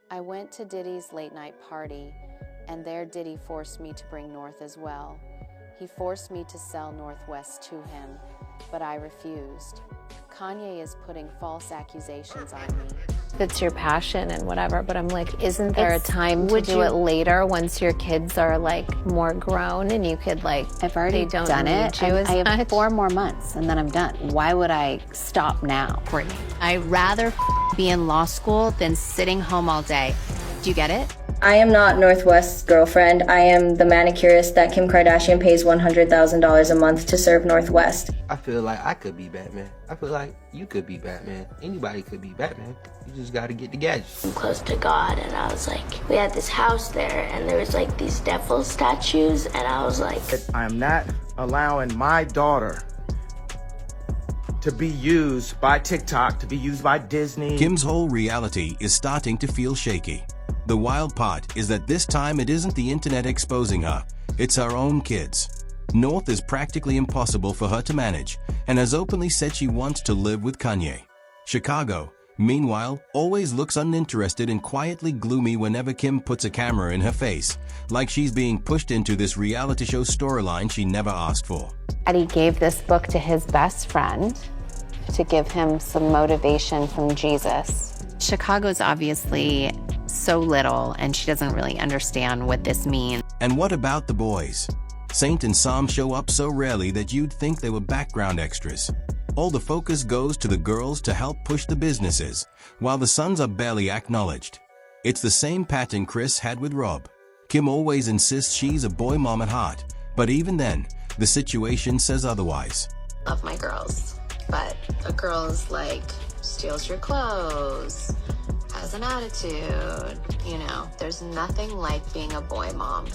I went to Diddy's late night party, and there Diddy forced me to bring North as well. He forced me to sell Northwest to him, but I refused. Kanye is putting false accusations on me. It's your passion and whatever, but I'm like, isn't there a time to do it later once your kids are like more grown and you could like, I've already done it. I have 4 more months and then I'm done. Why would I stop now? Kourtney, I'd rather be in law school than sitting home all day. Do you get it? I am not Northwest's girlfriend. I am the manicurist that Kim Kardashian pays $100,000 a month to serve Northwest. I feel like I could be Batman. I feel like you could be Batman. Anybody could be Batman. You just gotta get the gadgets. I'm close to God, and I was like, we had this house there, and there was like these devil statues, and I was like, I'm not allowing my daughter to be used by TikTok, to be used by Disney. Kim's whole reality is starting to feel shaky. The wild part is that this time it isn't the internet exposing her, it's her own kids. North is practically impossible for her to manage and has openly said she wants to live with Kanye. Chicago, meanwhile, always looks uninterested and quietly gloomy whenever Kim puts a camera in her face, like she's being pushed into this reality show storyline she never asked for. He gave this book to his best friend to give him some motivation from Jesus. Chicago's obviously so little and she doesn't really understand what this means. And what about the boys? Saint and Sam show up so rarely that you'd think they were background extras. All the focus goes to the girls to help push the businesses, while the sons are barely acknowledged. It's the same pattern Chris had with Rob. Kim always insists she's a boy mom at heart, but even then, the situation says otherwise. Love my girls, but a girl's like steals your clothes, has an attitude, you know, there's nothing like being a boy mom.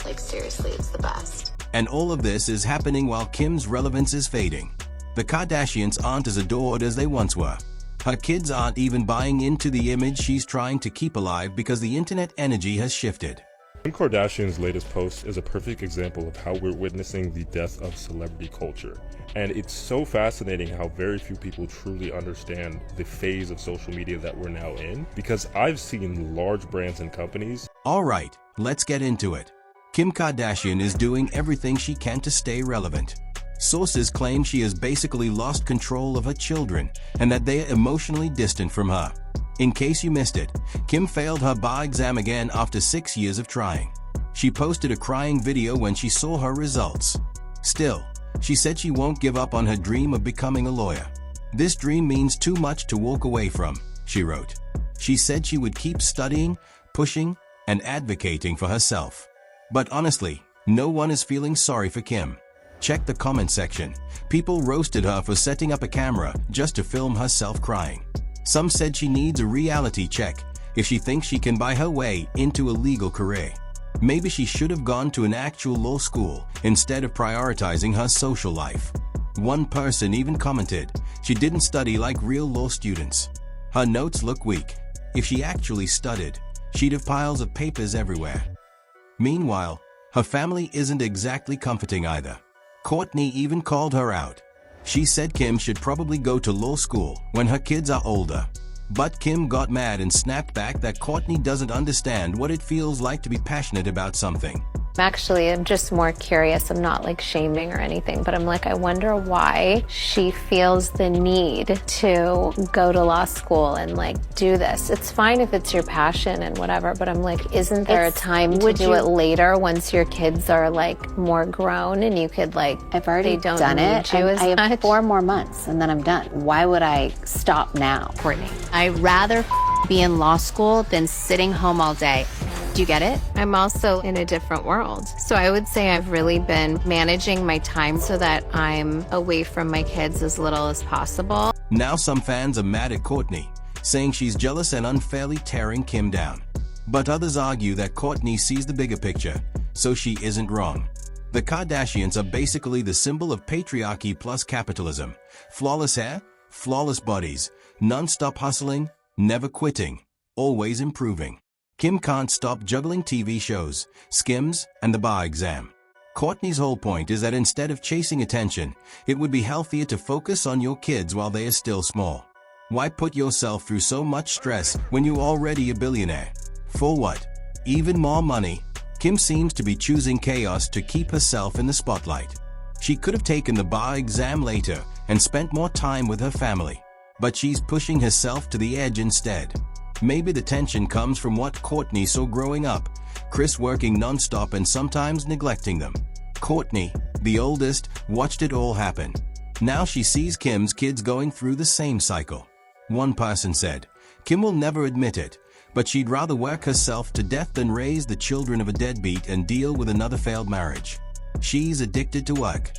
Like seriously, it's the best. And all of this is happening while Kim's relevance is fading. The Kardashians aren't as adored as they once were. Her kids aren't even buying into the image she's trying to keep alive because the internet energy has shifted. Kim Kardashian's latest post is a perfect example of how we're witnessing the death of celebrity culture. And it's so fascinating how very few people truly understand the phase of social media that we're now in, because I've seen large brands and companies. All right, let's get into it. Kim Kardashian is doing everything she can to stay relevant. Sources claim she has basically lost control of her children and that they are emotionally distant from her. In case you missed it, Kim failed her bar exam again after 6 years of trying. She posted a crying video when she saw her results. Still, she said she won't give up on her dream of becoming a lawyer. This dream means too much to walk away from, she wrote. She said she would keep studying, pushing, and advocating for herself. But honestly, no one is feeling sorry for Kim. Check the comment section. People roasted her for setting up a camera just to film herself crying. Some said she needs a reality check if she thinks she can buy her way into a legal career. Maybe she should have gone to an actual law school instead of prioritizing her social life. One person even commented she didn't study like real law students. Her notes look weak. If she actually studied, she'd have piles of papers everywhere. Meanwhile, her family isn't exactly comforting either. Kourtney even called her out. She said Kim should probably go to law school when her kids are older. But Kim got mad and snapped back that Kourtney doesn't understand what it feels like to be passionate about something. I'm just more curious. I'm not like shaming or anything, but I'm like, I wonder why she feels the need to go to law school and like do this. It's fine if it's your passion and whatever, but I'm like, isn't there a time to do it later once your kids are like more grown and you could like, I've already done it. I have 4 more months and then I'm done. Why would I stop now? Kourtney, I'd rather be in law school than sitting home all day. Do you get it? I'm also in a different world. So I would say I've really been managing my time so that I'm away from my kids as little as possible. Now some fans are mad at Kourtney, saying she's jealous and unfairly tearing Kim down. But others argue that Kourtney sees the bigger picture, so she isn't wrong. The Kardashians are basically the symbol of patriarchy plus capitalism. Flawless hair, flawless bodies, non-stop hustling, never quitting, always improving. Kim can't stop juggling TV shows, Skims, and the bar exam. Kourtney's whole point is that instead of chasing attention, it would be healthier to focus on your kids while they are still small. Why put yourself through so much stress when you're already a billionaire? For what? Even more money? Kim seems to be choosing chaos to keep herself in the spotlight. She could have taken the bar exam later and spent more time with her family, but she's pushing herself to the edge instead. Maybe the tension comes from what Kourtney saw growing up, Kris working non-stop and sometimes neglecting them. Kourtney, the oldest, watched it all happen. Now she sees Kim's kids going through the same cycle. One person said, Kim will never admit it, but she'd rather work herself to death than raise the children of a deadbeat and deal with another failed marriage. She's addicted to work.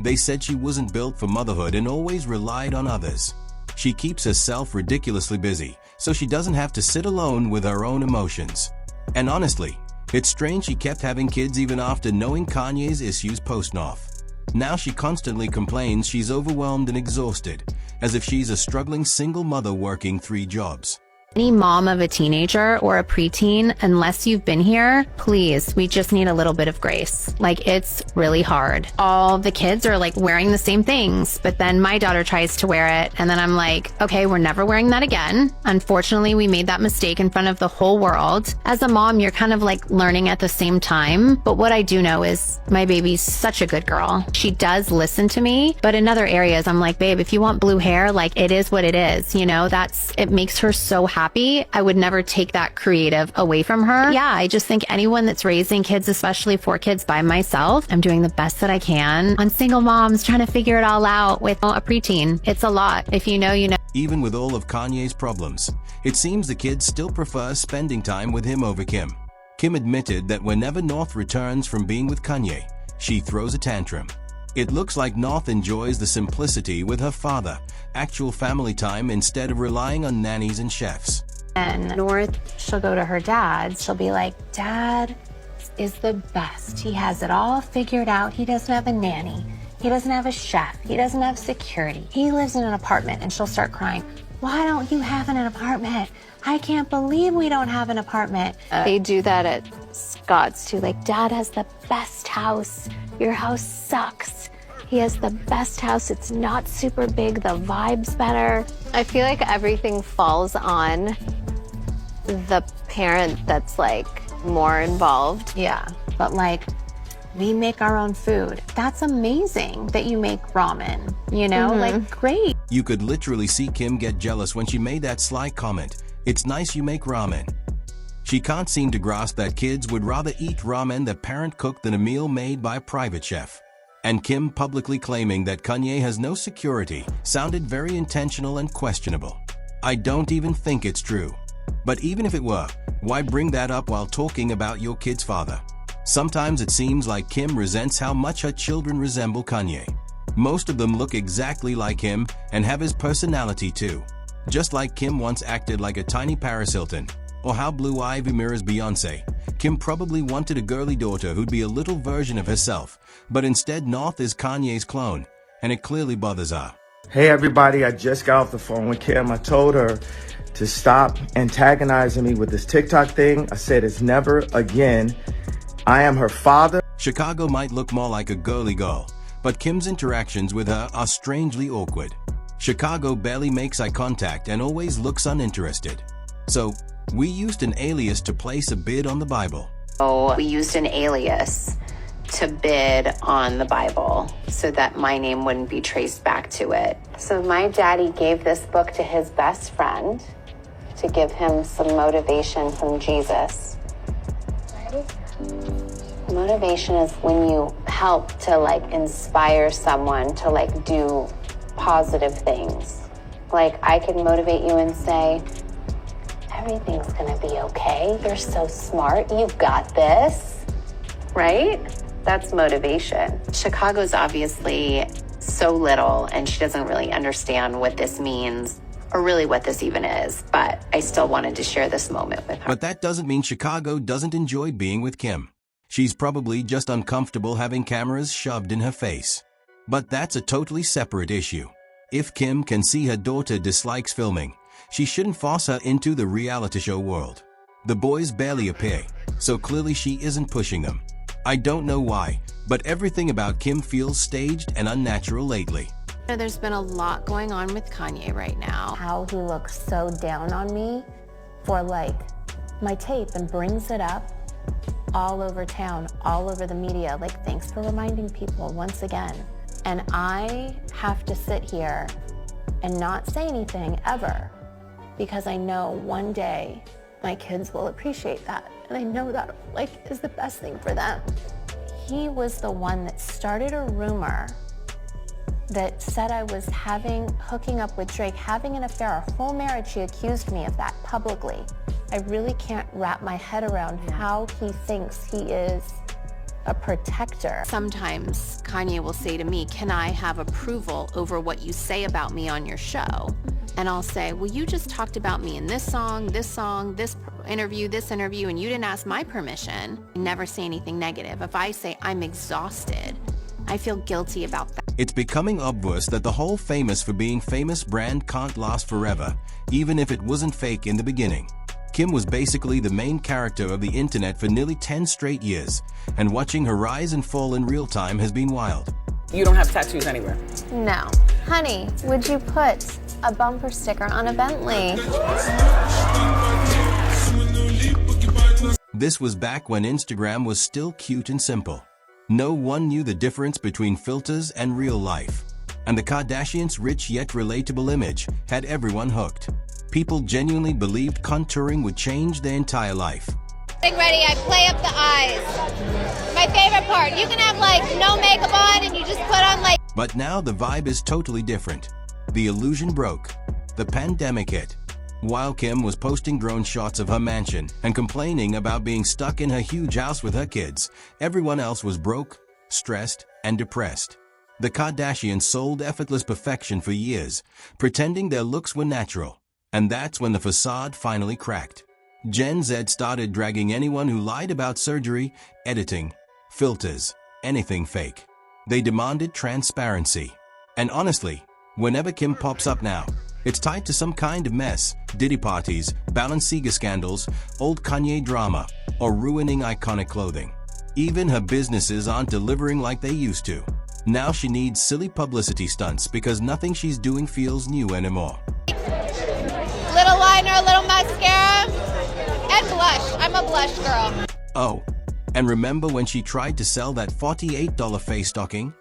They said she wasn't built for motherhood and always relied on others. She keeps herself ridiculously busy, so she doesn't have to sit alone with her own emotions. And honestly, it's strange she kept having kids even after knowing Kanye's issues post-North. Now she constantly complains she's overwhelmed and exhausted, as if she's a struggling single mother working 3 jobs. Any mom of a teenager or a preteen, unless you've been here, please, we just need a little bit of grace. Like, it's really hard. All the kids are like wearing the same things, but then my daughter tries to wear it, and then I'm like, okay, we're never wearing that again. Unfortunately, we made that mistake in front of the whole world. As a mom, you're kind of like learning at the same time, but what I do know is my baby's such a good girl. She does listen to me, but in other areas, I'm like, babe, if you want blue hair, like, it is what it is, you know, it makes her so happy. I would never take that creative away from her. Yeah, I just think anyone that's raising kids, especially 4 kids by myself, I'm doing the best that I can. On single moms trying to figure it all out with a preteen, it's a lot. If you know, you know. Even with all of Kanye's problems, it seems the kids still prefer spending time with him over Kim. Kim admitted that whenever North returns from being with Kanye, she throws a tantrum. It looks like North enjoys the simplicity with her father, actual family time instead of relying on nannies and chefs. And North, she'll go to her dad. She'll be like, Dad is the best. He has it all figured out. He doesn't have a nanny. He doesn't have a chef. He doesn't have security. He lives in an apartment. And she'll start crying. Why don't you have an apartment? I can't believe we don't have an apartment. They do that at Scott's too. Like, Dad has the best house. Your house sucks. He has the best house. It's not super big. The vibe's better. I feel like everything falls on the parent that's like more involved. Yeah, but like, we make our own food. That's amazing that you make ramen, you know, like, great. You could literally see Kim get jealous when she made that sly comment, "It's nice you make ramen." She can't seem to grasp that kids would rather eat ramen that parent cooked than a meal made by a private chef. And Kim publicly claiming that Kanye has no security sounded very intentional and questionable. I don't even think it's true. But even if it were, why bring that up while talking about your kid's father? Sometimes it seems like Kim resents how much her children resemble Kanye. Most of them look exactly like him and have his personality too. Just like Kim once acted like a tiny Paris Hilton, or how Blue Ivy mirrors Beyonce, Kim probably wanted a girly daughter who'd be a little version of herself, but instead North is Kanye's clone, and it clearly bothers her. Hey everybody, I just got off the phone with Kim. I told her to stop antagonizing me with this TikTok thing. I said it's never again. I am her father. Chicago might look more like a girly girl, but Kim's interactions with her are strangely awkward. Chicago barely makes eye contact and always looks uninterested. So, we used an alias to place a bid on the Bible. Oh, we used an alias to bid on the Bible so that my name wouldn't be traced back to it. So my daddy gave this book to his best friend to give him some motivation from Jesus. Motivation is when you help to like inspire someone to like do positive things. Like, I could motivate you and say, everything's gonna be okay. You're so smart. You've got this, right? That's motivation. Chicago's obviously so little and she doesn't really understand what this means or really what this even is, but I still wanted to share this moment with her. But that doesn't mean Chicago doesn't enjoy being with Kim. She's probably just uncomfortable having cameras shoved in her face. But that's a totally separate issue. If Kim can see her daughter dislikes filming, she shouldn't force her into the reality show world. The boys barely appear, so clearly she isn't pushing them. I don't know why, but everything about Kim feels staged and unnatural lately. There's been a lot going on with Kanye right now. How he looks so down on me for like my tape and brings it up all over town, all over the media, like thanks for reminding people once again. And I have to sit here and not say anything ever because I know one day my kids will appreciate that. And I know that like is the best thing for them. He was the one that started a rumor that said I was hooking up with Drake, having an affair, a full marriage. She accused me of that publicly. I really can't wrap my head around how he thinks he is a protector. Sometimes Kanye will say to me, can I have approval over what you say about me on your show? And I'll say, well, you just talked about me in this song, this interview, and you didn't ask my permission. I never say anything negative. If I say I'm exhausted, I feel guilty about that. It's becoming obvious that the whole famous for being famous brand can't last forever, even if it wasn't fake in the beginning. Kim was basically the main character of the internet for nearly 10 straight years, and watching her rise and fall in real time has been wild. You don't have tattoos anywhere? No. Honey, would you put a bumper sticker on a Bentley? This was back when Instagram was still cute and simple. No one knew the difference between filters and real life. And the Kardashians' rich yet relatable image had everyone hooked. People genuinely believed contouring would change their entire life. Getting ready, I play up the eyes. My favorite part. You can have like no makeup on and you just put on like... But now the vibe is totally different. The illusion broke. The pandemic hit. While Kim was posting drone shots of her mansion and complaining about being stuck in her huge house with her kids, everyone else was broke, stressed, and depressed. The Kardashians sold effortless perfection for years, pretending their looks were natural. And that's when the facade finally cracked. Gen Z started dragging anyone who lied about surgery, editing, filters, anything fake. They demanded transparency. And honestly, whenever Kim pops up now, it's tied to some kind of mess, Diddy parties, Balenciaga scandals, old Kanye drama, or ruining iconic clothing. Even her businesses aren't delivering like they used to. Now she needs silly publicity stunts because nothing she's doing feels new anymore. Little liner, little mascara, and blush. I'm a blush girl. Oh, and remember when she tried to sell that $48 face stocking?